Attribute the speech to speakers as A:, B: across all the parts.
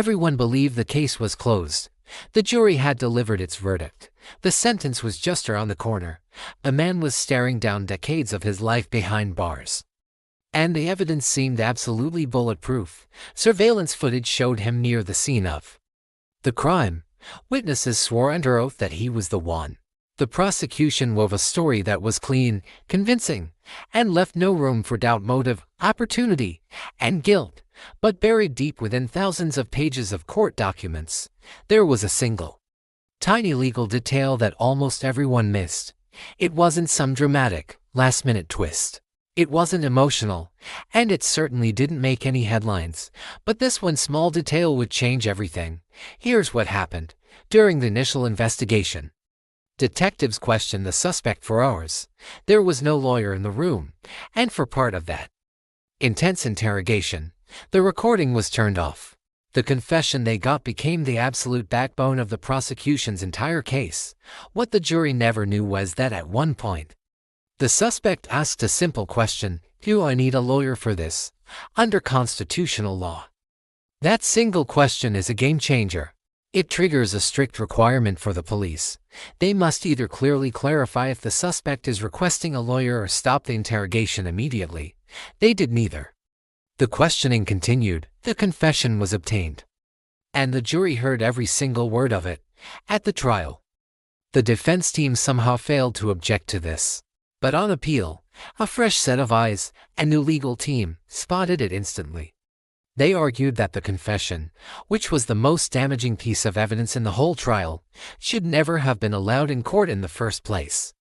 A: Everyone believed the case was closed. The jury had delivered its verdict. The sentence was just around the corner. A man was staring down decades of his life behind bars. And the evidence seemed absolutely bulletproof. Surveillance footage showed him near the scene of the crime. Witnesses swore under oath that he was the one. The prosecution wove a story that was clean, convincing, and left no room for doubt, motive, opportunity, and guilt. But buried deep within thousands of pages of court documents, there was a single, tiny legal detail that almost everyone missed. It wasn't some dramatic, last-minute twist. It wasn't emotional, and it certainly didn't make any headlines. But this one small detail would change everything. Here's what happened. During the initial investigation, detectives questioned the suspect for hours. There was no lawyer in the room, and for part of that intense interrogation, the recording was turned off. The confession they got became the absolute backbone of the prosecution's entire case. What the jury never knew was that at one point, the suspect asked a simple question: do I need a lawyer for this? Under constitutional law, that single question is a game changer. It triggers a strict requirement for the police. They must either clearly clarify if the suspect is requesting a lawyer or stop the interrogation immediately. They did neither. The questioning continued, the confession was obtained, and the jury heard every single word of it. At the trial, the defense team somehow failed to object to this. But on appeal, a fresh set of eyes, a new legal team, spotted it instantly. They argued that the confession, which was the most damaging piece of evidence in the whole trial, should never have been allowed in court in the first place.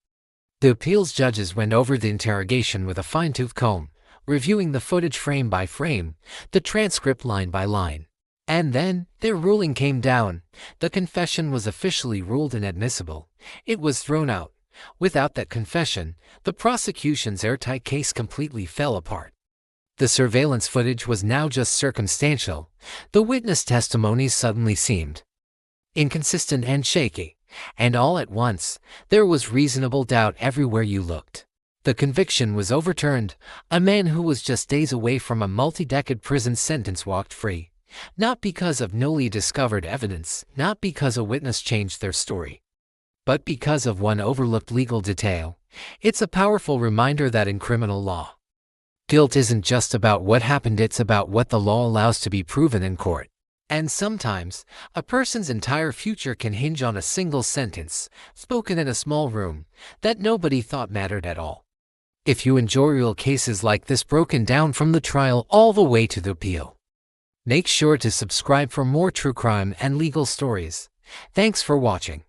A: The appeals judges went over the interrogation with a fine-tooth comb, reviewing the footage frame by frame, the transcript line by line. And then, their ruling came down. The confession was officially ruled inadmissible. It was thrown out. Without that confession, the prosecution's airtight case completely fell apart. The surveillance footage was now just circumstantial. The witness testimonies suddenly seemed inconsistent and shaky. And all at once, there was reasonable doubt everywhere you looked. The conviction was overturned. A man who was just days away from a multi-decade prison sentence walked free. Not because of newly discovered evidence, not because a witness changed their story, but because of one overlooked legal detail. It's a powerful reminder that in criminal law, guilt isn't just about what happened, it's about what the law allows to be proven in court. And sometimes, a person's entire future can hinge on a single sentence, spoken in a small room, that nobody thought mattered at all. If you enjoy real cases like this, broken down from the trial all the way to the appeal, make sure to subscribe for more true crime and legal stories. Thanks for watching.